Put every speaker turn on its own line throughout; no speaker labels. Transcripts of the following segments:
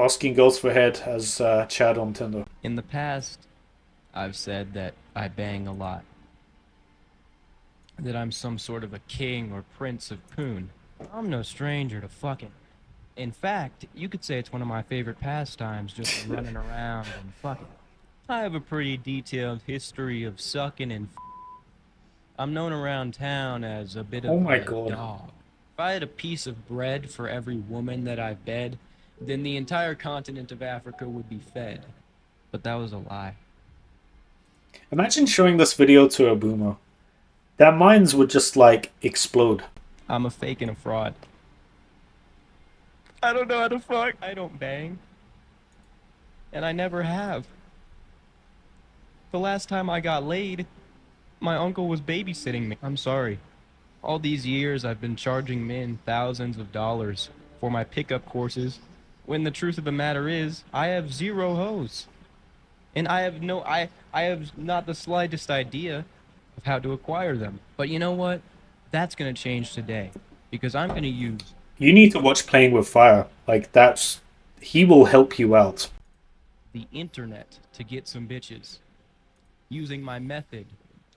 asking girls for head as Chad on Tinder.
In the past, I've said that I bang a lot, that I'm some sort of a king or prince of poon. I'm no stranger to fucking. In fact, you could say it's one of my favorite pastimes, just running around and fucking. I have a pretty detailed history of sucking and I'm known around town as a bit
Oh
of
my
a
god.
dog. If I had a piece of bread for every woman that I've bed, then the entire continent of Africa would be fed. But that was a lie.
Imagine showing this video to a boomer. Their minds would just like explode.
I'm a fake and a fraud. I don't know how to fuck. I don't bang. And I never have. The last time I got laid, my uncle was babysitting me. I'm sorry. All these years I've been charging men thousands of dollars for my pickup courses, when the truth of the matter is, I have zero hoes. And I have not the slightest idea of how to acquire them. But you know what? That's gonna change today. Because I'm gonna use
You need to watch Playing with Fire. Like that's he will help you out.
the internet to get some bitches. Using my method,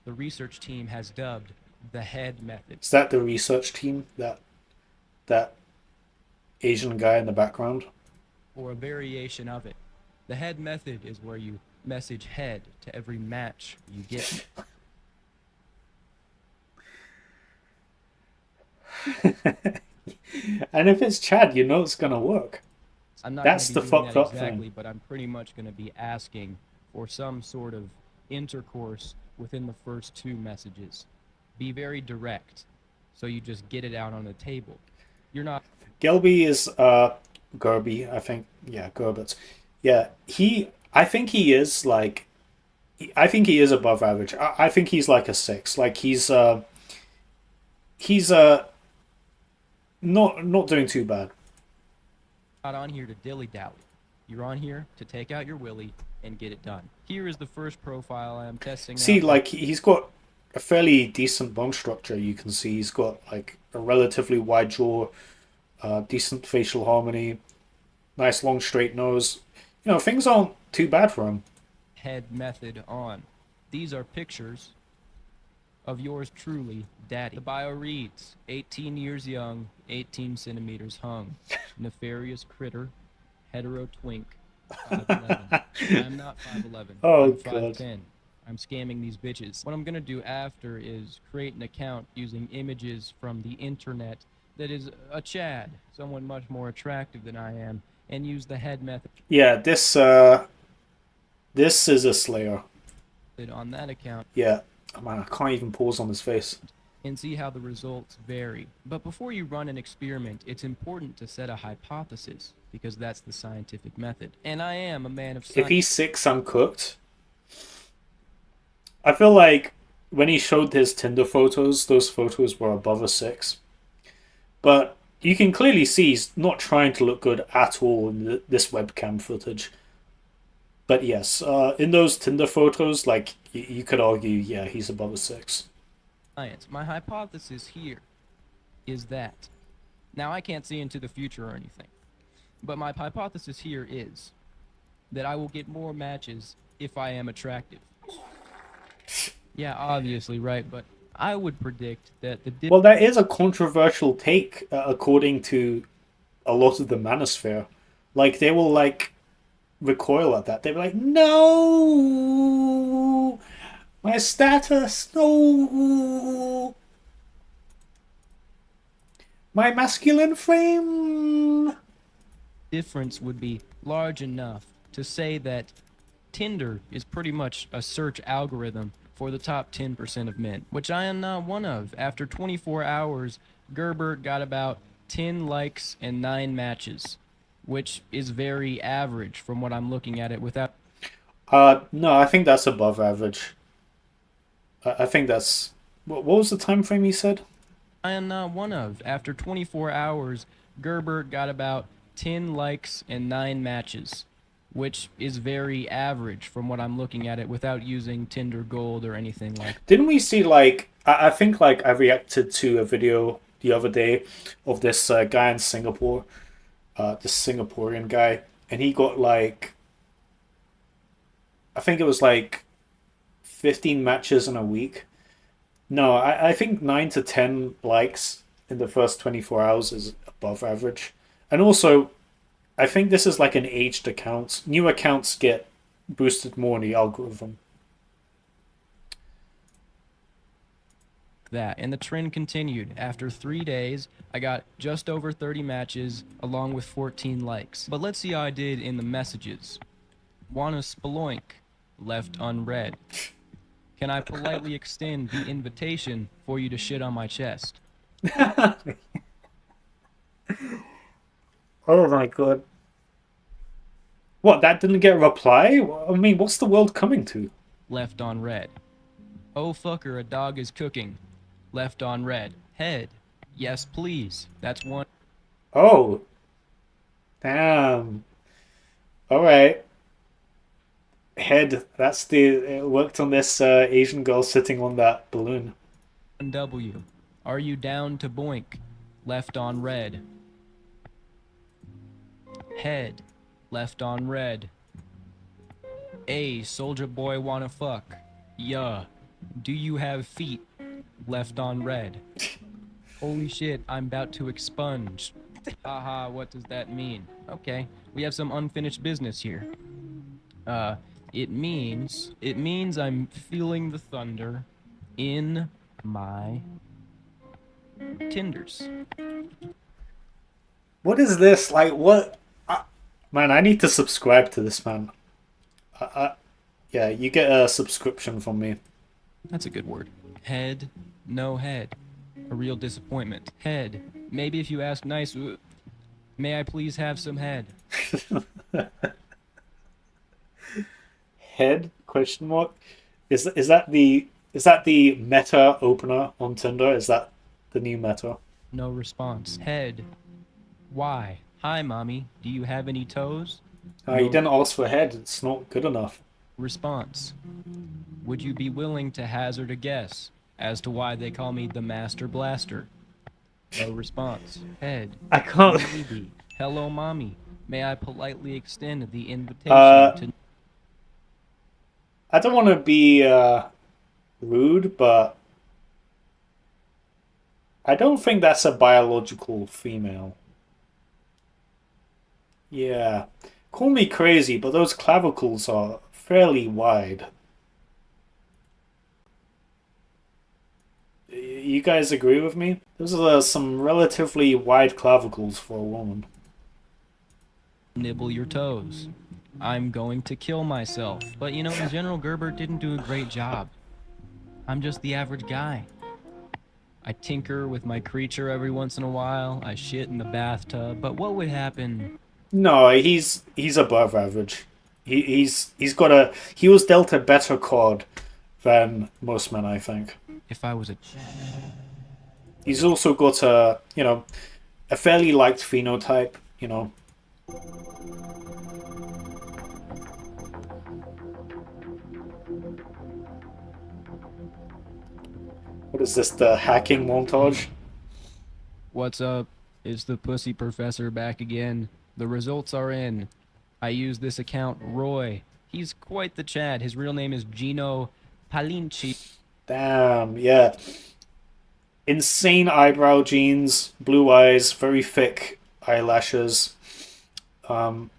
the research team has dubbed the head method.
Is that the research team? That Asian guy in the background?
Or a variation of it. The head method is where you message head to every match you get.
And if it's Chad, you know it's gonna work.
I'm not going to
That's
be
the
doing
fucked
that
up thing.
exactly, but I'm pretty much going to be asking for some sort of intercourse within the first two messages. Be very direct, so you just get it out on the table. You're not.
Gelby is Gerby, I think. Yeah, Gerbert. Yeah, I think he is like I think he is above average. I think he's like a six. Like he's not doing too bad.
Not on here to dilly dally. You're on here to take out your willy and get it done. Here is the first profile I am testing
See,
out right.
like he's got a fairly decent bone structure. You can see he's got like a relatively wide jaw, decent facial harmony, nice long straight nose. You know, things aren't too bad for him.
Head method on. These are pictures of yours truly, Daddy. The bio reads 18 years young, 18 centimeters hung, nefarious critter, hetero twink, 5'11. I'm not 5'11,
Oh
I'm
god.
5'10. I'm scamming these bitches. What I'm gonna do after is create an account using images from the internet that is a Chad, someone much more attractive than I am, and use the head method
Yeah, this is a slayer.
on that account
Yeah. Oh, man, I can't even pause on his face.
and see how the results vary. But before you run an experiment, it's important to set a hypothesis because that's the scientific method. And I am a man of
If
science.
he's six, I'm cooked. I feel like when he showed his Tinder photos, those photos were above a six. But you can clearly see he's not trying to look good at all in this webcam footage. But yes, in those Tinder photos, like you could argue, yeah, he's above a six.
My hypothesis here is that. Now, I can't see into the future or anything, but my hypothesis here is that I will get more matches if I am attractive. Yeah, obviously, right, but I would predict that the
Well, that is a controversial take, according to a lot of the manosphere. Like they will like recoil at that. They'll be like, "No, my status, no, my masculine frame."
difference would be large enough to say that Tinder is pretty much a search algorithm for the top 10% of men, which I am not one of. After 24 hours, Gerbert got about 10 likes and 9 matches, which is very average from what I'm looking at it without.
No, I think that's above average. I think that's what was the time frame you said?
I am not one of. After 24 hours, Gerbert got about 10 likes and 9 matches, which is very average from what I'm looking at it without using Tinder Gold or anything like.
Didn't we see like I think like I reacted to a video the other day of this guy in Singapore, this Singaporean guy. and he got like, I think it was like 15 matches in a week. No, I think 9 to 10 likes in the first 24 hours is above average. And also, I think this is like an aged account. New accounts get boosted more in the algorithm.
That. And the trend continued. After 3 days, I got just over 30 matches along with 14 likes. But let's see how I did in the messages. Wanna sploink? Left unread. Can I politely extend the invitation for you to shit on my chest?
Oh my god. What, that didn't get a reply? I mean, what's the world coming to?
Left on red. Oh fucker, a dog is cooking. Left on red. Head. Yes, please. That's one.
Oh, damn. Alright. Head, that's the. It worked on this Asian girl sitting on that balloon.
W. Are you down to boink? Left on red. Head. Left on red. A. Soldier boy wanna fuck. Yeah. Do you have feet? Left on red. Holy shit, I'm about to expunge. Haha, what does that mean? Okay, we have some unfinished business here. It means I'm feeling the thunder in my tinders.
What is this? Like, what? Man, I need to subscribe to this man. Yeah, you get a subscription from me.
That's a good word. Head, no head. A real disappointment. Head. Maybe if you ask nice, may I please have some head?
Head? Question mark. Is that the meta opener on Tinder? Is that the new meta?
No response. Head. Why? Hi, mommy. Do you have any toes?
You
No
didn't ask for head. It's not good enough.
response. Would you be willing to hazard a guess as to why they call me the Master Blaster? No response. Head.
I can't.
Maybe. Hello, mommy. May I politely extend the invitation
Uh,
to...
I don't want to be rude, but I don't think that's a biological female. Yeah. Call me crazy, but those clavicles are fairly wide. You guys agree with me? Those are some relatively wide clavicles for a woman.
nibble your toes? I'm going to kill myself. But you know, in general, Gerbert didn't do a great job. I'm just the average guy. I tinker with my creature every once in a while. I shit in the bathtub. But what would happen
No, he's above average. He was dealt a better card than most men, I think.
if I was a...
He's also got a fairly liked phenotype. What is this? The hacking montage?
What's up? It's the pussy professor back again. The results are in. I use this account, Roy. He's quite the Chad. His real name is Gino Palinci.
Damn, yeah. Insane eyebrow genes, blue eyes, very thick eyelashes. Um,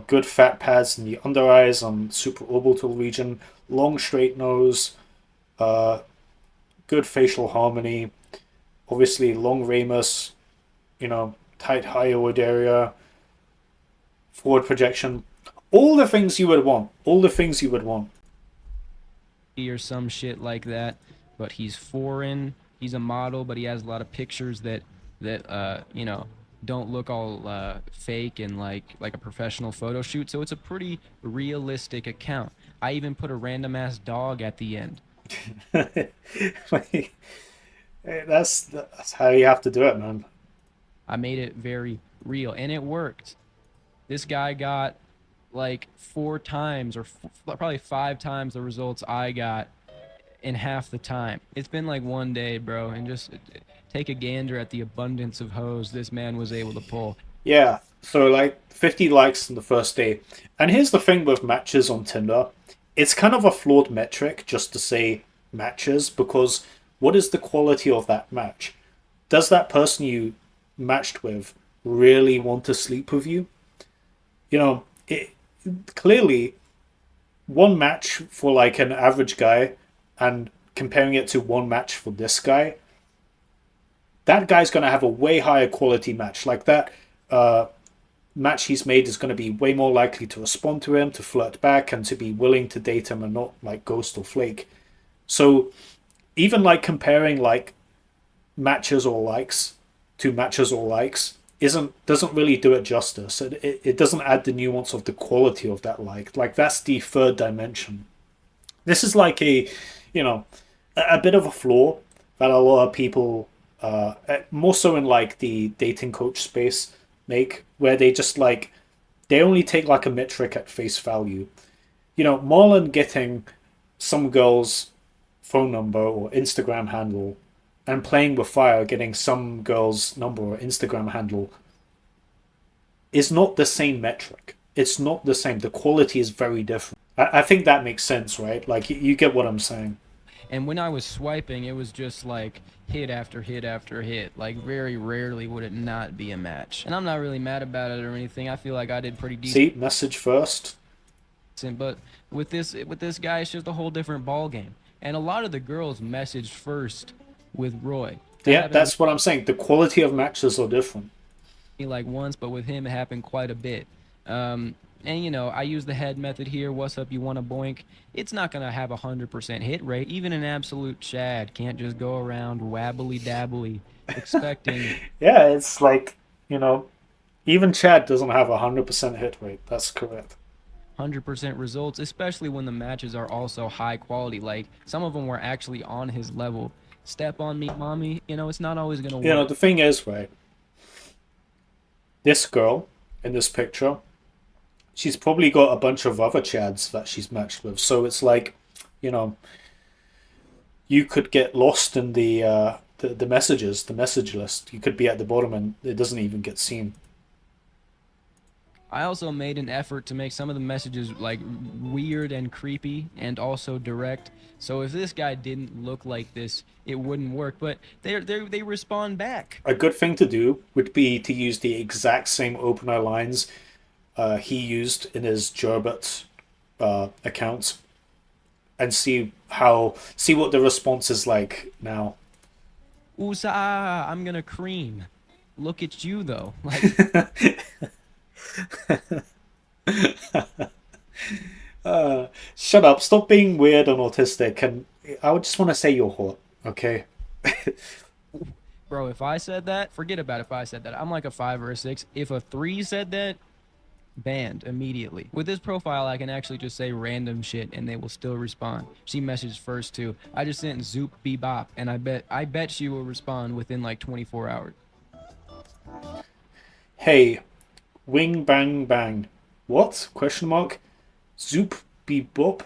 good fat pads in the under eyes on supraorbital region, long straight nose, uh, good facial harmony, obviously long ramus, tight hyoid area, forward projection, all the things you would want, all the things you would want.
Or some shit like that. But he's foreign. He's a model, but he has a lot of pictures that don't look all fake and like a professional photo shoot. So it's a pretty realistic account. I even put a random ass dog at the end.
Like, that's how you have to do it, man.
I made it very real, and it worked. This guy got like 4 times or probably 5 times the results I got in half the time. It's been like one day, bro, and just take a gander at the abundance of hoes this man was able to pull.
Yeah. So like 50 likes on the first day. And here's the thing with matches on Tinder. It's kind of a flawed metric just to say matches because what is the quality of that match? Does that person you matched with really want to sleep with you? You know, clearly one match for like an average guy and comparing it to one match for this guy, that guy's going to have a way higher quality match. Like that match he's made is going to be way more likely to respond to him, to flirt back, and to be willing to date him and not like ghost or flake. So even like comparing like matches or likes to matches or likes isn't doesn't really do it justice. It doesn't add the nuance of the quality of that like. Like that's the third dimension. This is like a, you know, a bit of a flaw that a lot of people, more so in like the dating coach space, make, where they just like they only take like a metric at face value. You know, Marlon getting some girl's phone number or Instagram handle and playing with fire, getting some girl's number or Instagram handle is not the same metric. It's not the same. The quality is very different. I think that makes sense, right? Like you get what I'm saying.
And when I was swiping, it was just like hit after hit after hit. Like very rarely would it not be a match. And I'm not really mad about it or anything. I feel like I did pretty decent.
See, message first.
But with this guy, it's just a whole different ball game. And a lot of the girls messaged first with Roy. That
Yeah,
happened to
that's what I'm saying. The quality of matches are different.
me like once, but with him it happened quite a bit. And you know, I use the head method here. What's up? You want a boink? It's not gonna have 100% hit rate. Even an absolute Chad can't just go around wabbly dabbly expecting
Yeah, it's like, you know, even Chad doesn't have 100% hit rate. That's correct.
100% results, especially when the matches are also high quality. Like some of them were actually on his level. Step on me, mommy. You know, it's not always gonna
You know,
work.
the thing is, right, this girl in this picture, she's probably got a bunch of other Chads that she's matched with. So it's like, you know, you could get lost in the messages, the message list. You could be at the bottom and it doesn't even get seen.
I also made an effort to make some of the messages like weird and creepy and also direct. So if this guy didn't look like this, it wouldn't work. But they respond back.
A good thing to do would be to use the exact same opener lines he used in his Gerbert account and see what the response is like now.
Oosa, I'm gonna cream. Look at you though. Like
Shut up! Stop being weird and autistic. And I would just want to say you're hot. Okay.
bro, if I said that, forget about if I said that. I'm like a 5 or a 6. If a 3 said that, banned immediately. With this profile, I can actually just say random shit and they will still respond. She messaged first too. I just sent zoop bebop and I bet she will respond within like 24 hours.
Hey, wing bang bang. What? Question mark. Zoop beep boop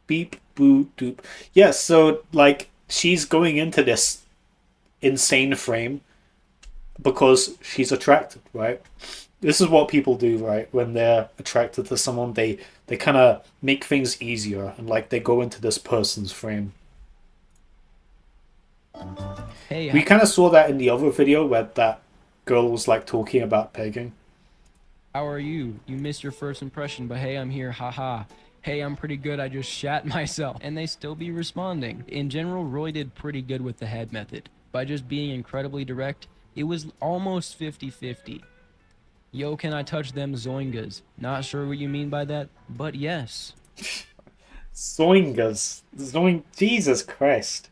beep boo doop. Yeah. So like she's going into this insane frame because she's attracted, right? This is what people do, right? When they're attracted to someone, they kind of make things easier and like they go into this person's frame.
Hey,
We kind of saw that in the other video where that girl was like talking about pegging.
how are you? You missed your first impression, but hey, I'm here, haha. Hey, I'm pretty good, I just shat myself. And they still be responding. In general, Roy did pretty good with the head method. By just being incredibly direct, it was almost 50-50. Yo, can I touch them zoingas? Not sure what you mean by that, but yes.
Zoingas. Zoing. Jesus Christ.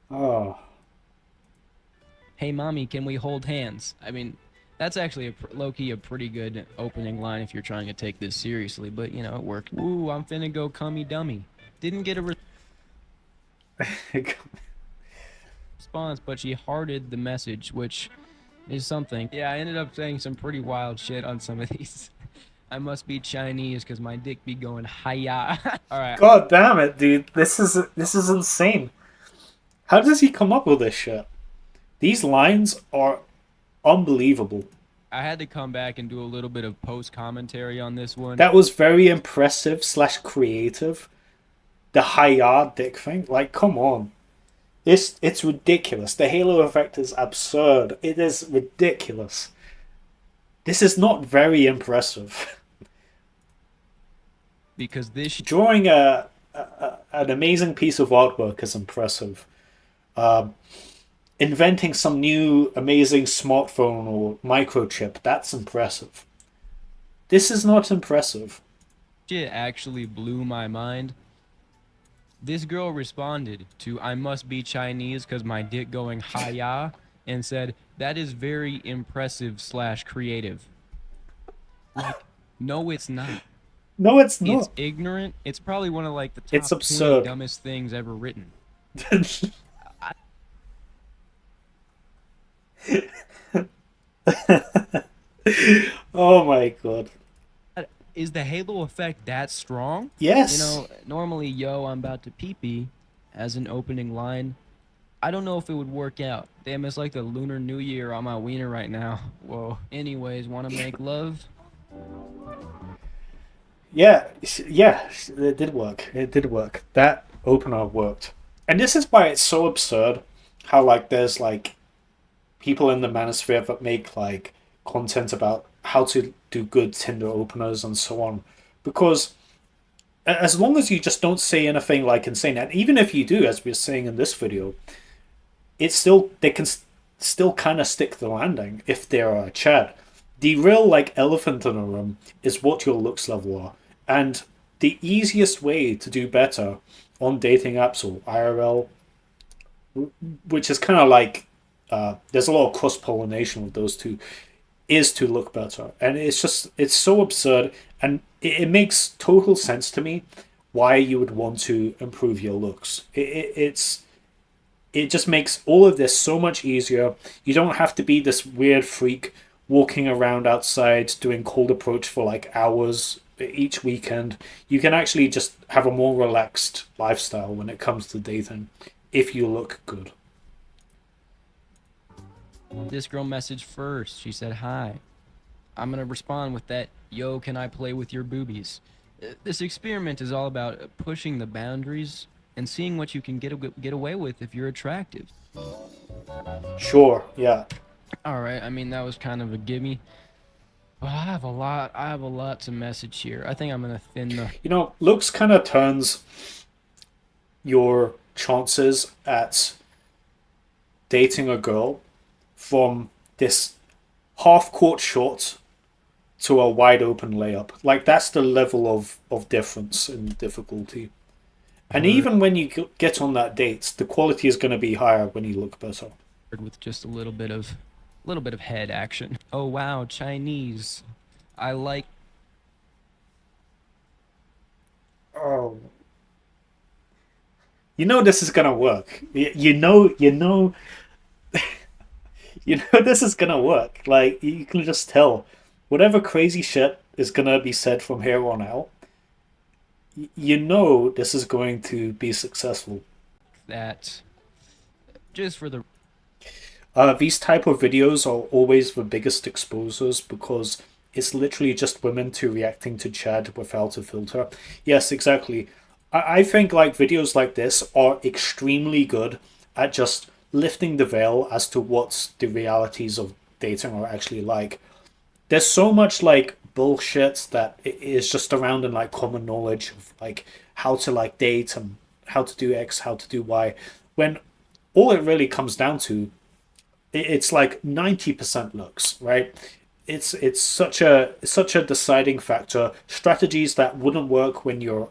Oh.
Hey, mommy, can we hold hands? I mean, that's actually low-key a pretty good opening line if you're trying to take this seriously, but you know, it worked. Ooh, I'm finna go cummy dummy. Didn't get a response, but she hearted the message, which is something. Yeah, I ended up saying some pretty wild shit on some of these. I must be Chinese because my dick be going hiya. All right.
God damn it, dude. This is insane. How does he come up with this shit? These lines are unbelievable.
I had to come back and do a little bit of post commentary on this one.
That was very impressive slash creative. The high dick thing, like, come on. It's ridiculous. The halo effect is absurd. It is ridiculous. This is not very impressive.
Because this
Drawing an amazing piece of artwork is impressive. Um, Inventing some new amazing smartphone or microchip, that's impressive. This is not impressive.
shit actually blew my mind. This girl responded to "I must be Chinese because my dick going hiya" and said, "That is very impressive slash creative." Like, no, it's not.
No, it's
It's
not.
ignorant. It's probably one of like the
It's
top 20
absurd.
dumbest things ever written. I,
Oh my god.
is the halo effect that strong? You
Yes.
know, normally, "Yo, I'm about to pee pee" as an opening line. I don't know if it would work out. Damn, it's like the Lunar New Year on my wiener right now. Whoa. Anyways, wanna make love?
Yeah, yeah, it did work. It did work. That opener worked. And this is why it's so absurd how like there's like people in the manosphere that make like content about how to do good Tinder openers and so on. Because as long as you just don't say anything like insane, and even if you do, as we're saying in this video, it's still they can still kind of stick the landing if they're a Chad. The real like elephant in the room is what your looks level are, and the easiest way to do better on dating apps or IRL, which is kind of like there's a lot of cross pollination with those two, is to look better, and it's so absurd, and it makes total sense to me why you would want to improve your looks. It just makes all of this so much easier. You don't have to be this weird freak walking around outside doing cold approach for like hours each weekend. You can actually just have a more relaxed lifestyle when it comes to dating if you look good.
This girl messaged first. She said, "Hi." I'm gonna respond with that, "Yo, can I play with your boobies?" This experiment is all about pushing the boundaries and seeing what you can get away with if you're attractive.
Sure, yeah.
All right, I mean that was kind of a gimme. But I have a lot to message here. I think I'm gonna thin the
Looks kind of turns your chances at dating a girl from this half court shot to a wide open layup. Like that's the level of difference in difficulty. And
herd
even when you get on that date, the quality is going to be higher when you look better.
with just a little bit of head action. Oh wow, Chinese. I like
Oh, you know this is gonna work. You know this is gonna work. Like you can just tell, whatever crazy shit is gonna be said from here on out. You know this is going to be successful.
that just for the
These type of videos are always the biggest exposers because it's literally just women to reacting to Chad without a filter. Yes, exactly. I think like videos like this are extremely good at just lifting the veil as to what the realities of dating are actually like. There's so much like bullshit that is just around in like common knowledge of like how to like date and how to do X, how to do Y, when all it really comes down to it's like 90% looks, right? It's such a deciding factor. Strategies that wouldn't work when you're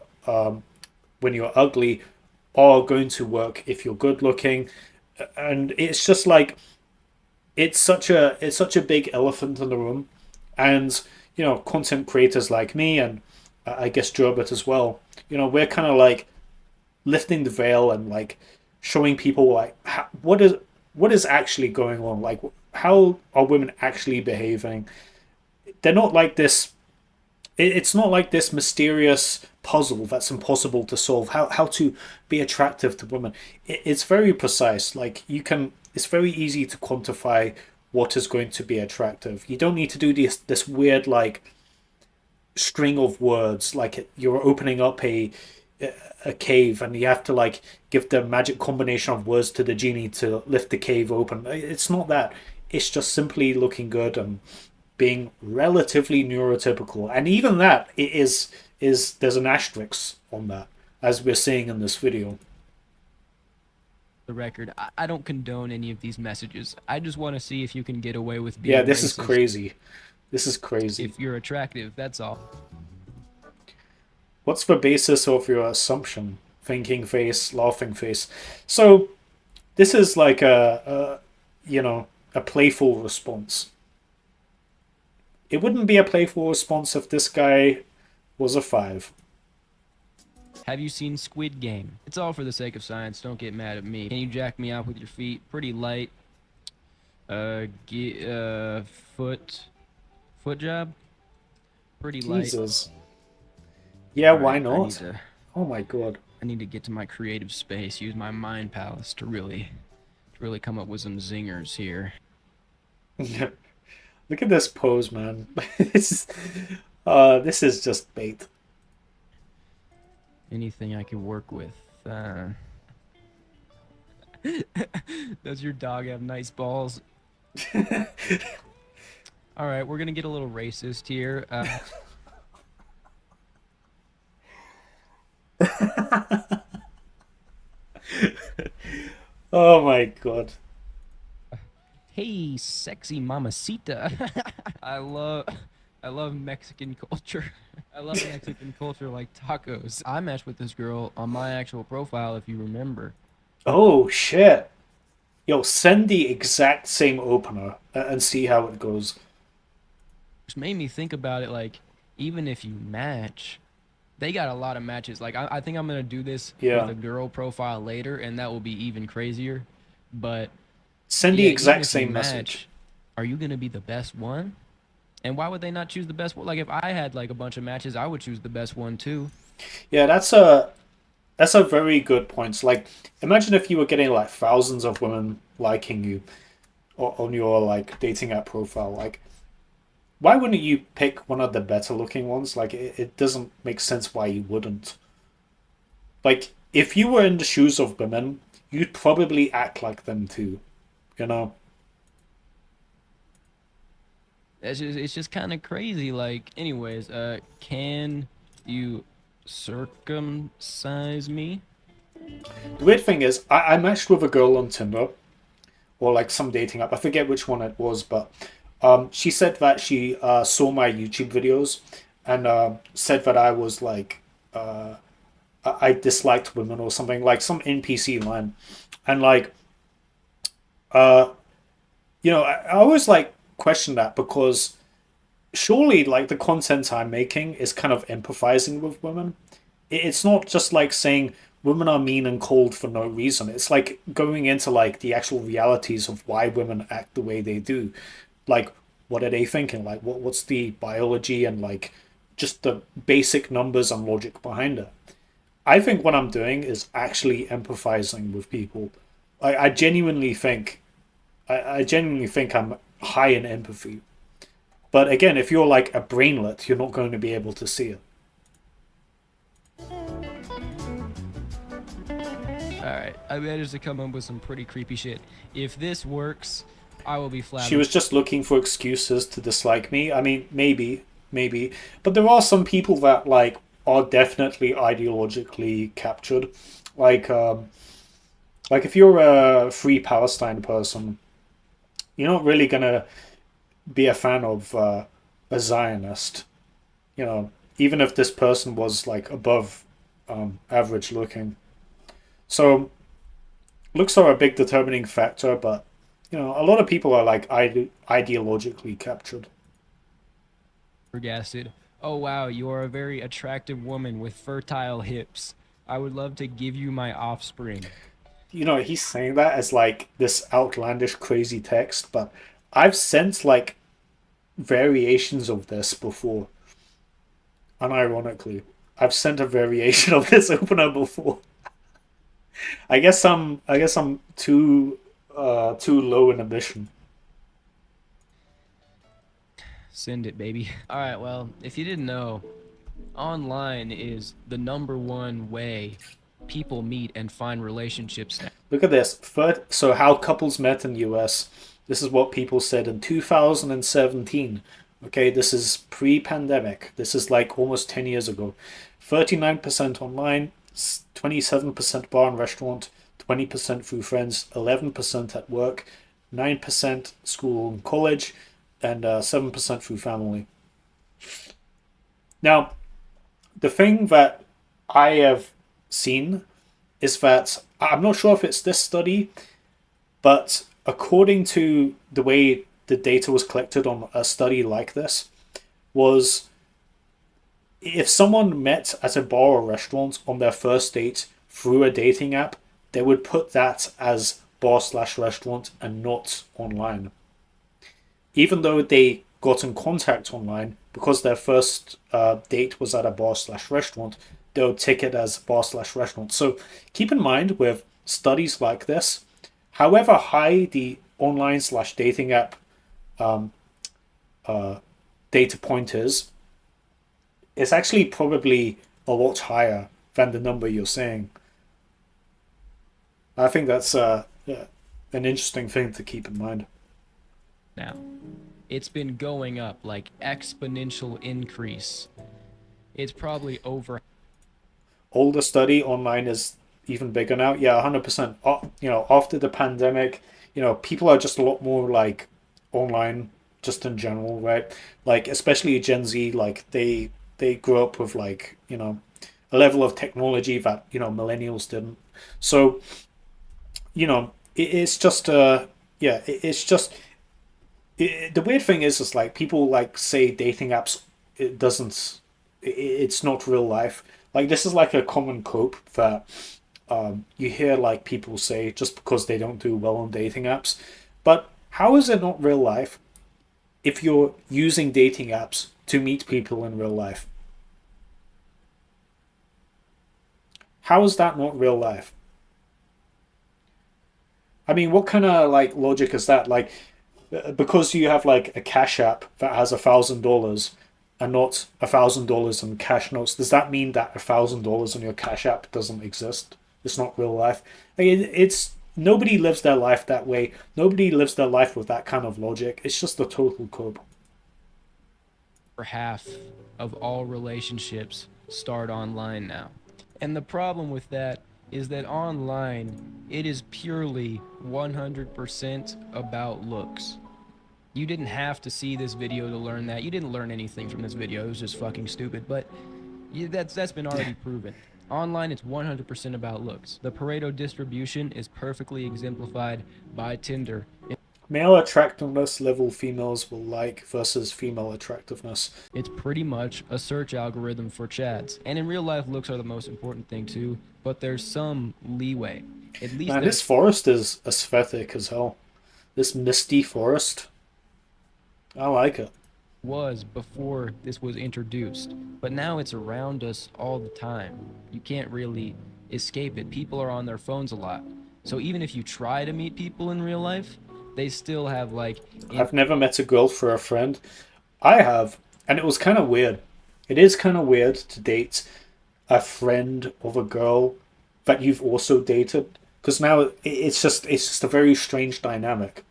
ugly are going to work if you're good looking, and it's just like it's such a big elephant in the room, and content creators like me and I guess Gerbert as well. We're kind of like lifting the veil and like showing people like what is actually going on, like how are women actually behaving. They're not like this. It's not like this mysterious puzzle that's impossible to solve. How to be attractive to women. It's very precise. Like you can. It's very easy to quantify what is going to be attractive. You don't need to do this weird like string of words like you're opening up a cave and you have to like give the magic combination of words to the genie to lift the cave open. It's not that. It's just simply looking good and being relatively neurotypical. And even that is there's an asterisk on that, as we're seeing in this video.
The record. I don't condone any of these messages. I just want to see if you can get away with
Yeah,
being
this is
racist.
crazy. This is crazy.
If you're attractive, that's all.
What's the basis of your assumption? Thinking face, laughing face. So this is like a playful response. It wouldn't be a playful response if this guy was a 5.
Have you seen Squid Game? It's all for the sake of science. Don't get mad at me. Can you jack me off with your feet? Pretty light. Uh, ge- uh, foot, foot job. Pretty light.
Jesus. Yeah,
All
why
right,
not? Oh my god.
I need to get to my creative space. Use my mind palace to really come up with some zingers here.
Look at this pose, man. This is just bait.
Anything I can work with. Does your dog have nice balls? All right, we're gonna get a little racist here.
Oh my god.
Hey, sexy mamacita. I love I love Mexican culture. I love Mexican culture like tacos. I matched with this girl on my actual profile if you remember.
Oh shit. Yo, send the exact same opener and see how it goes.
Which made me think about it like even if you match, they got a lot of matches. Like I think I'm gonna do this with
Yeah.
a girl profile later and that will be even crazier. But
Send the
yeah, even
exact
if you
same message.
match, are you gonna be the best one? And why would they not choose the best one? Like if I had like a bunch of matches, I would choose the best one too.
Yeah, that's a very good point. Like, imagine if you were getting like thousands of women liking you on your like dating app profile. Like, why wouldn't you pick one of the better looking ones? Like, it doesn't make sense why you wouldn't. Like, if you were in the shoes of women, you'd probably act like them too. You know?
It's just kind of crazy. Like, anyways, can you circumcise me?
The weird thing is, I matched with a girl on Tinder or like some dating app. I forget which one it was, but she said that she saw my YouTube videos and said that I was like I disliked women or something like some NPC line, and like uh, I always like question that because surely like the content I'm making is kind of empathizing with women. It's not just like saying women are mean and cold for no reason. It's like going into like the actual realities of why women act the way they do. Like, what are they thinking? Like, what's the biology and like just the basic numbers and logic behind it? I think what I'm doing is actually empathizing with people. I genuinely think I genuinely think I'm high in empathy. But again, if you're like a brainlet, you're not going to be able to see it.
All right, I managed to come up with some pretty creepy shit. If this works, I will be
She
flabbergasted.
was just looking for excuses to dislike me. I mean, maybe, but there are some people that like are definitely ideologically captured. Like, like if you're a free Palestine person, you're not really gonna be a fan of a Zionist. Even if this person was like above average looking. So looks are a big determining factor, but a lot of people are like ideologically captured.
Oh wow, you are a very attractive woman with fertile hips. I would love to give you my offspring.
He's saying that as like this outlandish, crazy text, but I've sent like variations of this before. Unironically, I've sent a variation of this opener before. I guess I'm too low in ambition.
Send it, baby. All right, well, if you didn't know, online is the number one way people meet and find relationships now.
Look at this. So how couples met in the US. This is what people said in 2017. Okay, this is pre-pandemic. This is like almost 10 years ago. 39% online, 27% bar and restaurant, 20% through friends, 11% at work, 9% school and college, and 7% through family. Now, the thing that I have seen is that I'm not sure if it's this study, but according to the way the data was collected on a study like this, was if someone met at a bar or restaurant on their first date through a dating app, they would put that as bar slash restaurant and not online. Even though they got in contact online, because their first date was at a bar slash restaurant, they'll tick it as bar slash restaurant. So keep in mind with studies like this, however high the online slash dating app data point is, it's actually probably a lot higher than the number you're saying. I think that's yeah, an interesting thing to keep in mind.
Now, it's been going up like exponential increase. It's probably over.
Older study online is even bigger now. Yeah, 100%. You know, after the pandemic, you know, people are just a lot more like online, just in general, right? Like especially Gen Z, like they grew up with like a level of technology that millennials didn't. So it's just yeah, it's just the weird thing is like people like say dating apps it doesn't it's not real life. Like this is like a common cope that you hear like people say just because they don't do well on dating apps. But how is it not real life if you're using dating apps to meet people in real life? How is that not real life? I mean, what kind of like logic is that? Like, because you have like a cash app that has $1,000 and not $1,000 in cash notes, does that mean that $1,000 on your cash app doesn't exist? It's not real life. Like, it's nobody lives their life that way. Nobody lives their life with that kind of logic. It's just a total cope.
Half of all relationships start online now. And the problem with that is that online, it is purely 100% about looks. You didn't have to see this video to learn that. You didn't learn anything from this video. It was just fucking stupid. But that's been already proven. Online, it's 100% about looks. The Pareto distribution is perfectly exemplified by Tinder.
Male attractiveness level females will like versus female attractiveness.
It's pretty much a search algorithm for chads. And in real life, looks are the most important thing too, but there's some leeway. At least
Man, this forest is aesthetic as hell. This misty forest. I like it.
was before this was introduced, but now it's around us all the time. You can't really escape it. People are on their phones a lot. So even if you try to meet people in real life, they still have like
I've never met a girl for a friend. I have, and it was kind of weird. It is kind of weird to date a friend of a girl that you've also dated because now it's just a very strange dynamic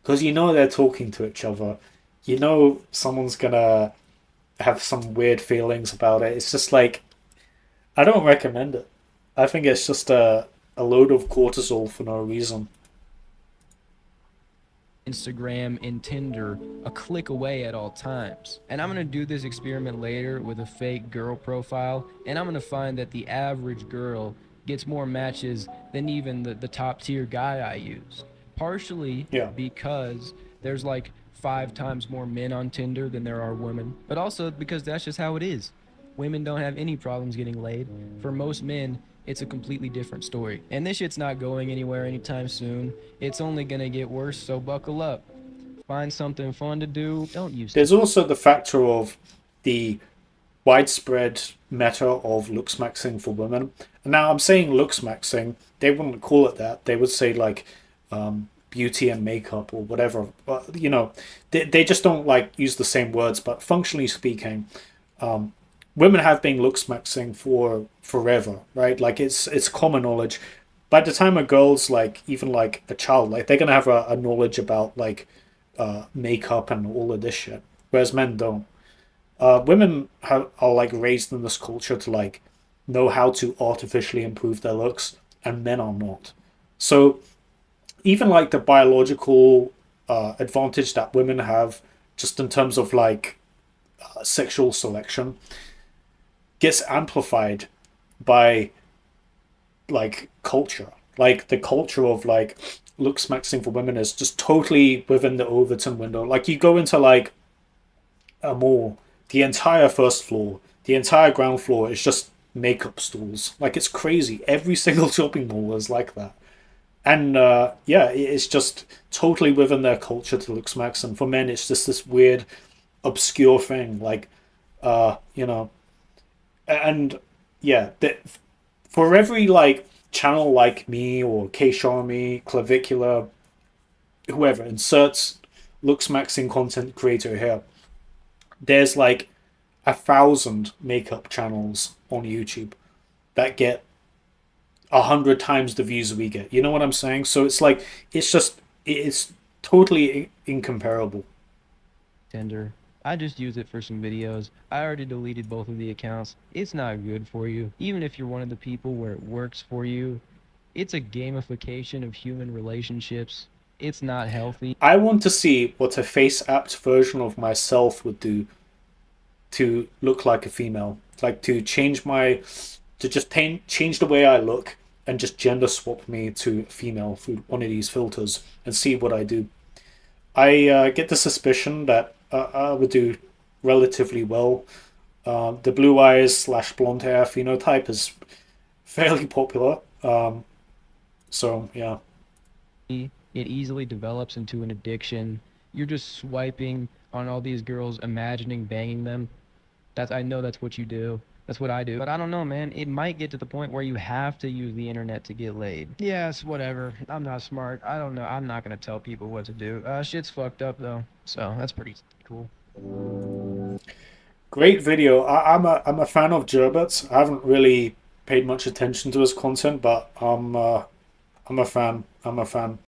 because they're talking to each other. Someone's gonna have some weird feelings about it. It's just like I don't recommend it. I think it's just a load of cortisol for no reason.
Instagram and Tinder a click away at all times. And I'm gonna do this experiment later with a fake girl profile, and I'm gonna find that the average girl gets more matches than even the top tier guy I use. Partially
Yeah.
because there's like 5 times more men on Tinder than there are women, but also because that's just how it is. Women don't have any problems getting laid. For most men, it's a completely different story. And this shit's not going anywhere anytime soon. It's only gonna get worse, so buckle up. Find something fun to do. Don't use
There's also the factor of the widespread meta of looks maxing for women. And now I'm saying looks maxing. They wouldn't call it that. They would say like beauty and makeup or whatever. But, you know, they just don't like use the same words. But functionally speaking, women have been looks maxing for forever, right? Like it's common knowledge. By the time a girl's like even like a child, like they're gonna have a knowledge about like makeup and all of this shit, whereas men don't. Women are like raised in this culture to like know how to artificially improve their looks, and men are not. So even like the biological advantage that women have, just in terms of like sexual selection, gets amplified by like culture. Like the culture of like looks maxing for women is just totally within the Overton window. Like you go into like a mall, the entire first floor, the entire ground floor is just makeup stores. Like it's crazy. Every single shopping mall is like that. And yeah, it's just totally within their culture to look max. And for men, it's just this weird, obscure thing. Like, you know, and yeah, for every like channel like me or K Sharmy, Clavicular, whoever inserts looks maxing content creator here, there's like 1,000 makeup channels on YouTube that get 100 times the views we get. You know what I'm saying? So it's like it's totally incomparable.
Tinder. I just use it for some videos. I already deleted both of the accounts. It's not good for you. Even if you're one of the people where it works for you, it's a gamification of human relationships. It's not healthy.
I want to see what a face apt version of myself would do to look like a female. Like to change my to just change the way I look and just gender swap me to female through one of these filters and see what I do. I get the suspicion that I would do relatively well. The blue eyes slash blonde hair phenotype is fairly popular. So yeah,
It easily develops into an addiction. You're just swiping on all these girls, imagining banging them. I know that's what you do. That's what I do. But I don't know, man. It might get to the point where you have to use the internet to get laid. Yes, whatever. I'm not smart. I don't know. I'm not gonna tell people what to do. Shit's fucked up though. So that's pretty cool.
great video. I'm a fan of Gerbert. I haven't really paid much attention to his content, but I'm a fan. I'm a fan.